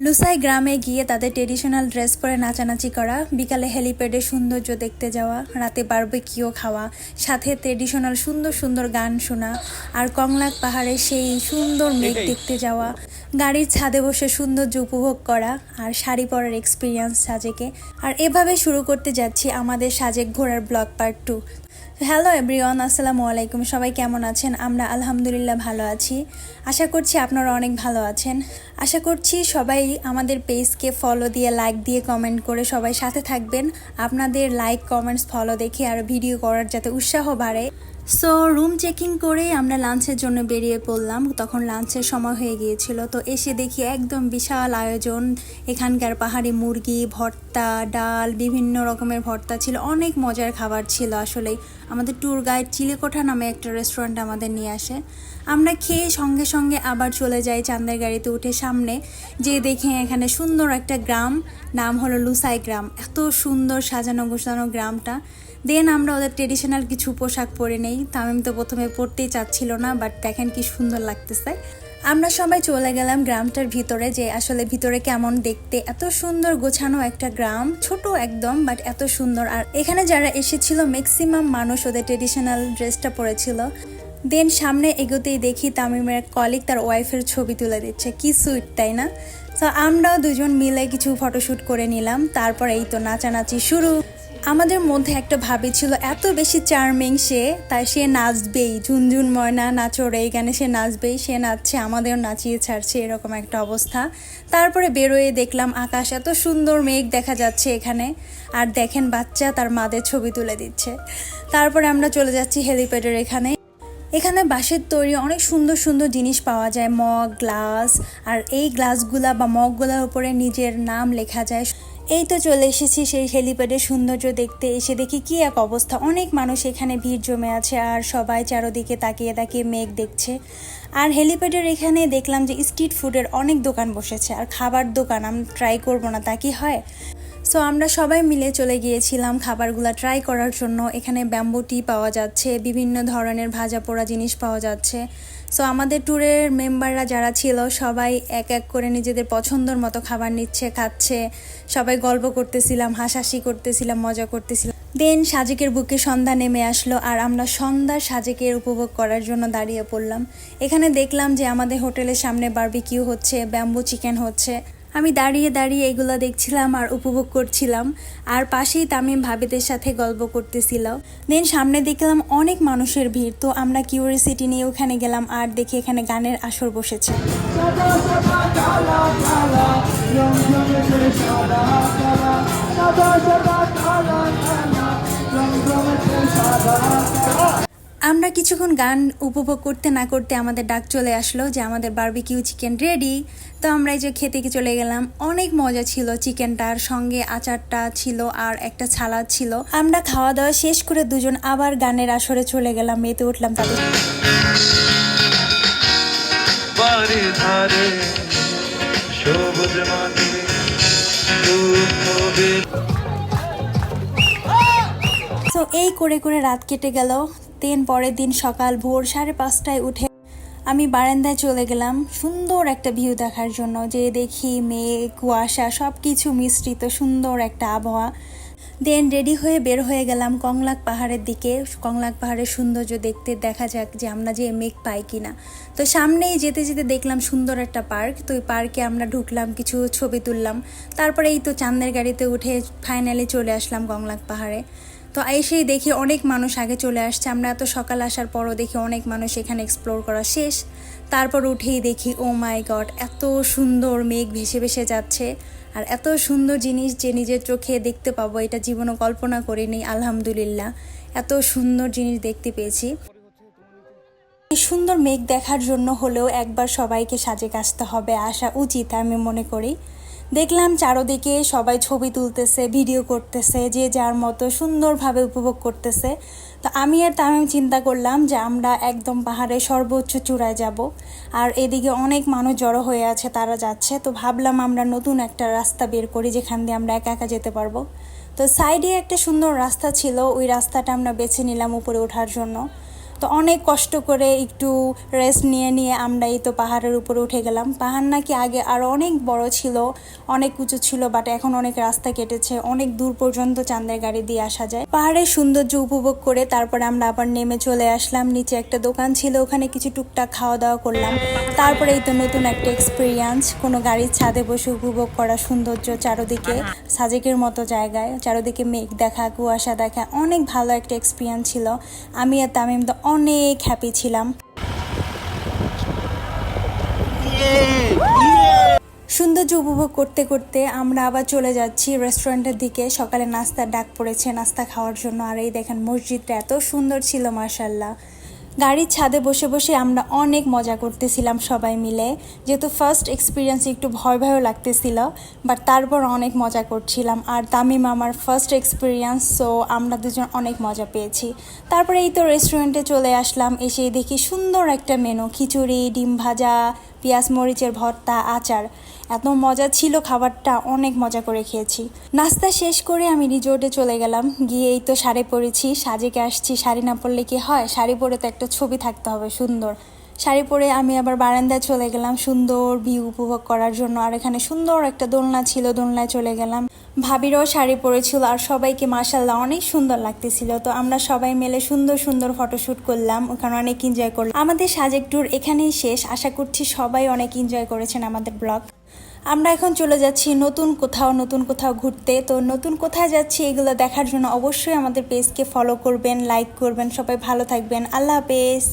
লুসাই গ্রামে গিয়ে তাদের ট্রেডিশনাল ড্রেস পরে নাচানাচি করা, বিকালে হেলিপ্যাডের সৌন্দর্য দেখতে যাওয়া, রাতে বারবিকিউ খাওয়া, সাথে ট্রেডিশনাল সুন্দর সুন্দর গান শোনা, আর কংলাক পাহাড়ে সেই সুন্দর মেঘ দেখতে যাওয়া, গাড়ির ছাদে বসে সৌন্দর্য উপভোগ করা, আর শাড়ি পরার এক্সপিরিয়েন্স সাজেকে। আর এভাবে শুরু করতে যাচ্ছি আমাদের সাজেক ঘোরার ব্লগ পার্ট 2। হ্যালো এভরিওয়ান, আসসালামু আলাইকুম। সবাই কেমন আছেন? আমরা আলহামদুলিল্লাহ ভালো আছি। আশা করছি আপনারা অনেক ভালো আছেন। আশা করছি সবাই আমাদের পেজকে ফলো দিয়ে, লাইক দিয়ে, কমেন্ট করে সবাই সাথে থাকবেন। আপনাদের লাইক, কমেন্টস, ফলো দেখে আর ভিডিও করার যাতে উৎসাহ বাড়ে। সো রুম চেকিং করে আমরা লাঞ্চের জন্য বেরিয়ে পড়লাম। তখন লাঞ্চের সময় হয়ে গিয়েছিল। তো এসে দেখি একদম বিশাল আয়োজন। এখানকার পাহাড়ি মুরগি, ভর্তা, ডাল, বিভিন্ন রকমের ভর্তা ছিল। অনেক মজার খাবার ছিল আসলেই। আমাদের ট্যুর গাইড চিলেকোঠা নামে একটা রেস্টুরেন্ট আমাদের নিয়ে আসে। আমরা খেয়ে সঙ্গে সঙ্গে আবার চলে যাই চাঁদের গাড়িতে উঠে সামনে, যে দেখে এখানে সুন্দর একটা গ্রাম, নাম হলো লুসাই গ্রাম। এত সুন্দর সাজানো গোছানো গ্রামটা। দেন আমরা ওদের ট্রেডিশনাল কিছু পোশাক পরে নেই। তামিম তো প্রথমে পরতেই চাচ্ছিল না, বাট দেখেন কি সুন্দর লাগতেছে। আমরা সবাই চলে গেলাম গ্রামটার ভিতরে, যে আসলে ভিতরে কেমন দেখতে। এত সুন্দর গোছানো একটা গ্রাম, ছোট একদম, বাট এত সুন্দর। আর এখানে যারা এসেছিল ম্যাক্সিমাম মানুষ ওদের ট্রেডিশনাল ড্রেসটা পরেছিল। দেন সামনে এগোতেই দেখি তামিমের কলিগ তার ওয়াইফের ছবি তুলে দিচ্ছে। কি সুইট, তাই না? তো আমরাও দুজন মিলে কিছু ফটোশ্যুট করে নিলাম। তারপর এই তো নাচানাচি শুরু। আমাদের মধ্যে একটা ভাবি ছিল এত বেশি চার্মিং, তাই সে নাচবেই। ঝুনঝুন ময়না নাচোর এই গানে সে নাচবেই। সে নাচছে, আমাদেরও নাচিয়ে ছাড়ছে, এরকম একটা অবস্থা। তারপরে বেরোয়ে দেখলাম আকাশ এত সুন্দর, মেঘ দেখা যাচ্ছে এখানে। আর দেখেন বাচ্চা তার মাদের ছবি তুলে দিচ্ছে। তারপরে আমরা চলে যাচ্ছি হেলিপ্যাডের এখানে। এখানে বাঁশের তৈরি অনেক সুন্দর সুন্দর জিনিস পাওয়া যায়, মগ, গ্লাস। আর এই গ্লাসগুলা বা মগগুলোর উপরে নিজের নাম লেখা যায়। এই তো চলে এসেছি সেই হেলিপ্যাডের সৌন্দর্য দেখতে। এসে দেখি কি এক অবস্থা, অনেক মানুষ এখানে ভিড় জমে আছে, আর সবাই চারোদিকে তাকিয়ে তাকিয়ে মেঘ দেখছে। আর হেলিপ্যাডের এখানে দেখলাম যে স্ট্রিট ফুডের অনেক দোকান বসেছে, আর খাবার দোকান। আমি ট্রাই করবো না তা কি হয়? সো আমরা সবাই মিলে চলে গিয়েছিলাম খাবারগুলো ট্রাই করার জন্য। এখানে ব্যাম্বু টি পাওয়া যাচ্ছে, বিভিন্ন ধরনের ভাজা পোড়া জিনিস পাওয়া যাচ্ছে। সো আমাদের ট্যুরের মেম্বাররা যারা ছিল সবাই এক এক করে নিজেদের পছন্দের মতো খাবার নিচ্ছে, খাচ্ছে। সবাই গল্প করতেছিলাম, হাসাহাসি করতেছিলাম, মজা করতেছিলাম। দেন সাজেকের বুকে সন্ধ্যা নেমে আসলো, আর আমরা সন্ধ্যার সাজেকের উপভোগ করার জন্য দাঁড়িয়ে পড়লাম। এখানে দেখলাম যে আমাদের হোটেলের সামনে বারবিকিউ হচ্ছে, ব্যাম্বু চিকেন হচ্ছে। আমি দাঁড়িয়ে দাঁড়িয়ে এগুলো দেখছিলাম আর উপভোগ করছিলাম। আর পাশেই তামিম ভাবিদের সাথে গল্প করতেছিল। দেন সামনে দেখলাম অনেক মানুষের ভিড়। তো আমরা কিউরিওসিটি নিয়ে ওখানে গেলাম, আর দেখি এখানে গানের আসর বসেছে। আমরা কিছুক্ষণ গান উপভোগ করতে না করতে আমাদের ডাক চলে আসলো যে আমাদের বারবিকিউ চিকেন রেডি। তো আমরা এই যে খেতে চলে গেলাম। অনেক মজা ছিল চিকেনটার সঙ্গে, আচারটা ছিল আর একটা সালাদ ছিল। আমরা খাওয়া দাওয়া শেষ করে দুজন আবার গানের আসরে চলে গেলাম, মেতে উঠলাম তাদের। তো এই করে করে রাত কেটে গেল। দেন পরের দিন সকাল ভোর 5:30টায় উঠে আমি বারান্দায় চলে গেলাম সুন্দর একটা ভিউ দেখার জন্য। যে দেখি মেঘ, কুয়াশা, সব কিছু মিশ্রিত, সুন্দর একটা আবহাওয়া। দেন রেডি হয়ে বের হয়ে গেলাম কংলাক পাহাড়ের দিকে। কংলাক পাহাড়ের সৌন্দর্য দেখতে, দেখা যাক যে আমরা যে মেঘ পাই কিনা। তো সামনেই যেতে যেতে দেখলাম সুন্দর একটা পার্ক। তো ওই পার্কে আমরা ঢুকলাম, কিছু ছবি তুললাম। তারপরে এই তো চাঁদের গাড়িতে উঠে ফাইনালি চলে আসলাম কংলাক পাহাড়ে। তো এসেই দেখি অনেক মানুষ আগে চলে আসছে। আমরা এত সকাল আসার পরও দেখি অনেক মানুষ এখানে এক্সপ্লোর করা শেষ। তারপর উঠেই দেখি ও মাই গড, এত সুন্দর মেঘ ভেসে ভেসে যাচ্ছে। আর এত সুন্দর জিনিস যে নিজের চোখে দেখতে পাবো, এটা জীবনও কল্পনা করিনি। আলহামদুলিল্লাহ, এত সুন্দর জিনিস দেখতে পেয়েছি। এই সুন্দর মেঘ দেখার জন্য হলেও একবার সবাইকে সাজেক আসতে হবে, আসা উচিত আমি মনে করি। দেখলাম চারোদিকে সবাই ছবি তুলতেছে, ভিডিও করতেছে, যে যার মতো সুন্দরভাবে উপভোগ করতেছে। তো আমি আর তামিম চিন্তা করলাম যে আমরা একদম পাহাড়ের সর্বোচ্চ চূড়ায় যাব। আর এদিকে অনেক মানুষ জড়ো হয়ে আছে, তারা যাচ্ছে। তো ভাবলাম আমরা নতুন একটা রাস্তা বের করি যেখান দিয়ে আমরা একা একা যেতে পারবো। তো সাইডে একটা সুন্দর রাস্তা ছিল, ওই রাস্তাটা আমরা বেছে নিলাম উপরে ওঠার জন্য। তো অনেক কষ্ট করে একটু রেস্ট নিয়ে নিয়ে আমরা এই তো পাহাড়ের উপরে উঠে গেলাম। পাহাড় নাকি আগে আরও অনেক বড় ছিল, অনেক উঁচু ছিল, বাট এখন অনেক রাস্তা কেটেছে, অনেক দূর পর্যন্ত চাঁদের গাড়ি দিয়ে আসা যায়। পাহাড়ের সৌন্দর্য উপভোগ করে তারপরে আমরা আবার নেমে চলে আসলাম। নিচে একটা দোকান ছিল, ওখানে কিছু টুকটাক খাওয়া দাওয়া করলাম। তারপরে এই তো নতুন একটা এক্সপিরিয়েন্স, কোনো গাড়ির ছাদে বসে উপভোগ করা সৌন্দর্য, চারদিকে সাজেকের মতো জায়গায়, চারদিকে মেঘ দেখা, কুয়াশা দেখা, অনেক ভালো একটা এক্সপিরিয়েন্স ছিল। আমি আর তামিম তো অনেক হ্যাপি ছিলাম। সৌন্দর্য উপভোগ করতে করতে আমরা আবার চলে যাচ্ছি রেস্টুরেন্টের দিকে। সকালে নাস্তার ডাক পড়েছে নাস্তা খাওয়ার জন্য। আর এই দেখেন মসজিদটা এত সুন্দর ছিল মাশাআল্লাহ। গাড়ির ছাদে বসে বসে আমরা অনেক মজা করতেছিলাম সবাই মিলে। যেহেতু ফার্স্ট এক্সপিরিয়েন্স একটু ভয় ভয়ও লাগতেছিল, বাট তারপর অনেক মজা করছিলাম। আর তামিম আমার ফার্স্ট এক্সপিরিয়েন্স, সো আমরা দুজন অনেক মজা পেয়েছি। তারপরে এই তো রেস্টুরেন্টে চলে আসলাম। এসে দেখি সুন্দর একটা মেনু, খিচুড়ি, ডিম ভাজা, পেঁয়াজ মরিচের ভর্তা, আচার। এত মজা ছিল খাবারটা, অনেক মজা করে খেয়েছি। নাস্তা শেষ করে আমি রিজোর্টে চলে গেলাম। গিয়ে এই তো শাড়ি পরেছি, সাজেকে আসছি। শাড়ি না পরলে কি হয়, শাড়ি পরে তো একটা ছবি থাকতে হবে সুন্দর। শাড়ি পরে আমি আবার বারান্দায় চলে গেলাম সুন্দর ভিউ উপভোগ করার জন্য। আর এখানে সুন্দর একটা দোলনা ছিল, দোলনায় চলে গেলাম। ভাবিরাও শাড়ি পরেছিল আর সবাইকে মাশাআল্লাহ অনেক সুন্দর লাগতেছিল। তো আমরা সবাই মিলে সুন্দর সুন্দর ফটোশ্যুট করলাম, ওখানে অনেক এনজয় করলাম। আমাদের সাজেক ট্যুর এখানেই শেষ। আশা করছি সবাই অনেক এনজয় করেছেন আমাদের ব্লগ। আমরা এখন চলে যাচ্ছি নতুন কোথাও ঘুরতে। তো নতুন কোথায় যাচ্ছি এগুলো দেখার জন্য অবশ্যই আমাদের পেজকে ফলো করবেন, লাইক করবেন। সবাই ভালো থাকবেন, আল্লাহ হাফেজ।